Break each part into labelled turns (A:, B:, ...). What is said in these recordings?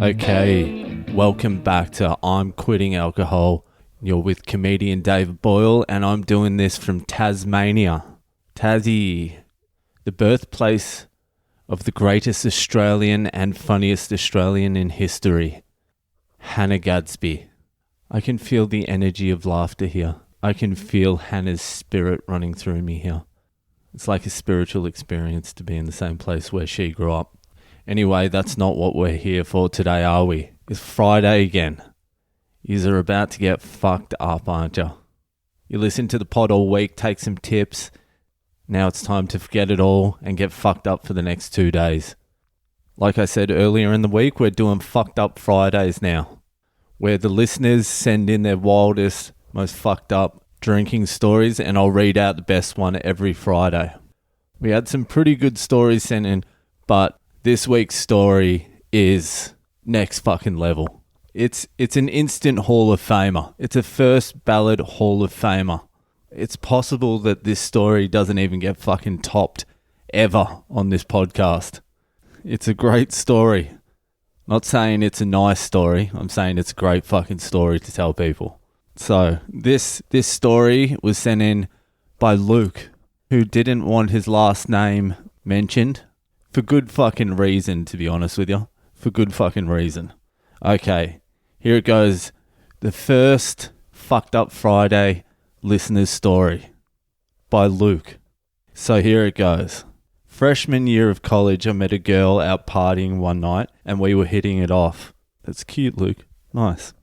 A: Okay, welcome back to I'm Quitting Alcohol. You're with comedian David Boyle, and I'm doing this from Tasmania. Tassie, the birthplace of the greatest Australian and funniest Australian in history, Hannah Gadsby. I can feel the energy of laughter here. I can feel Hannah's spirit running through me here. It's like a spiritual experience to be in the same place where she grew up. Anyway, that's not what we're here for today, are we? It's Friday again. You're about to get fucked up, aren't you? You listen to the pod all week, take some tips. Now it's time to forget it all and get fucked up for the next 2 days. Like I said earlier in the week, we're doing fucked up Fridays now, where the listeners send in their wildest, most fucked up drinking stories, and I'll read out the best one every Friday. We had some pretty good stories sent in, but this week's story is next fucking level. It's an instant Hall of Famer. It's a first ballot Hall of Famer. It's possible that this story doesn't even get fucking topped ever on this podcast. It's a great story. Not saying it's a nice story. I'm saying it's a great fucking story to tell people. So this story was sent in by Luke, who didn't want his last name mentioned. For good fucking reason, to be honest with you. For good fucking reason. Okay, here it goes. The first fucked up Friday listener's story by Luke. So here it goes. Freshman year of college, I met a girl out partying one night and we were hitting it off. That's cute, Luke. Nice.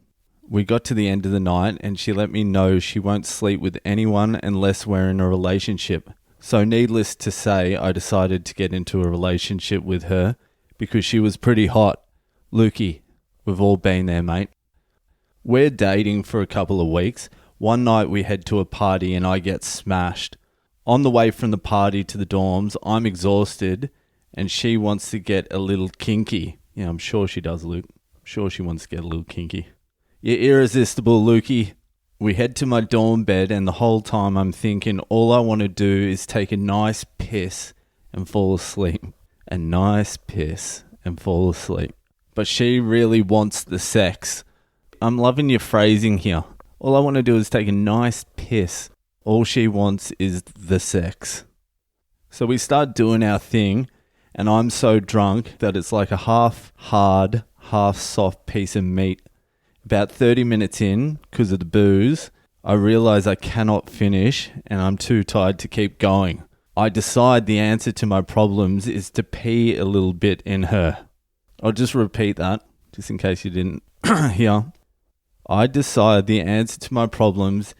A: We got to the end of the night and she let me know she won't sleep with anyone unless we're in a relationship. So needless to say, I decided to get into a relationship with her because she was pretty hot. Lukey, we've all been there, mate. We're dating for a couple of weeks. One night we head to a party and I get smashed. On the way from the party to the dorms, I'm exhausted and she wants to get a little kinky. Yeah, I'm sure she does, Luke. I'm sure she wants to get a little kinky. You're irresistible, Lukey. We head to my dorm bed and the whole time I'm thinking all I want to do is take a nice piss and fall asleep. A nice piss and fall asleep. But she really wants the sex. I'm loving your phrasing here. All I want to do is take a nice piss. All she wants is the sex. So we start doing our thing and I'm so drunk that it's like a half hard, half soft piece of meat. About 30 minutes in, because of the booze, I realize I cannot finish and I'm too tired to keep going. I decide the answer to my problems is to pee a little bit in her. I'll just repeat that, just in case you didn't hear. I decide the answer to my problems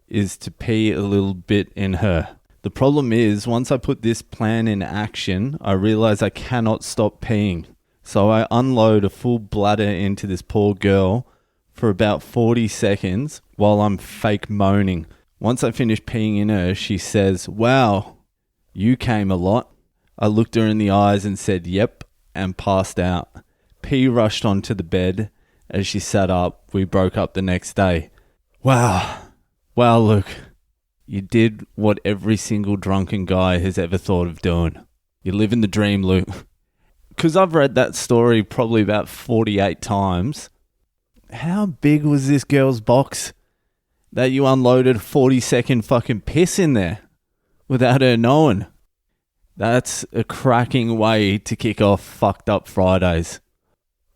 A: is to pee a little bit in her. The problem is, once I put this plan in action, I realize I cannot stop peeing. So I unload a full bladder into this poor girl for about 40 seconds while I'm fake moaning. Once I finish peeing in her, she says, "Wow, you came a lot." I looked her in the eyes and said, "Yep," and passed out. Pee rushed onto the bed. As she sat up, we broke up the next day. Wow, Luke, you did what every single drunken guy has ever thought of doing. You're living the dream, Luke. Because I've read that story probably about 48 times. How big was this girl's box that you unloaded a 40-second fucking piss in there without her knowing? That's a cracking way to kick off fucked up Fridays.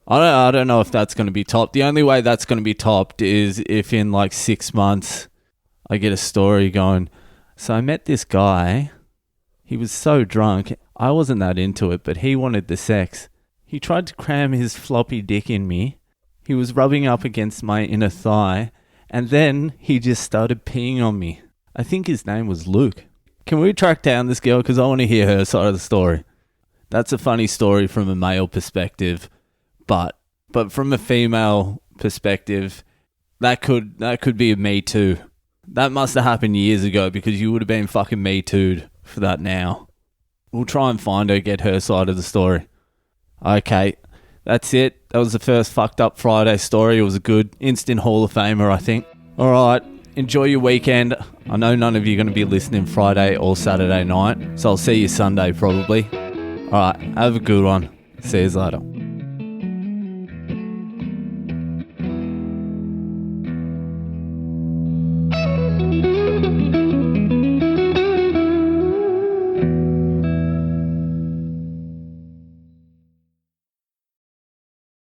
A: I don't know if that's going to be topped. The only way that's going to be topped is if in like 6 months I get a story going, so I met this guy. He was so drunk. I wasn't that into it, but he wanted the sex. He tried to cram his floppy dick in me. He was rubbing up against my inner thigh, and then he just started peeing on me. I think his name was Luke. Can we track down this girl? Because I want to hear her side of the story. That's a funny story from a male perspective, but from a female perspective, that could be a Me Too. That must have happened years ago because you would have been fucking Me Too'd for that now. We'll try and find her, get her side of the story. Okay. That's it. That was the first fucked up Friday story. It was a good instant Hall of Famer, I think. All right. Enjoy your weekend. I know none of you are going to be listening Friday or Saturday night, so I'll see you Sunday probably. All right. Have a good one. See you later.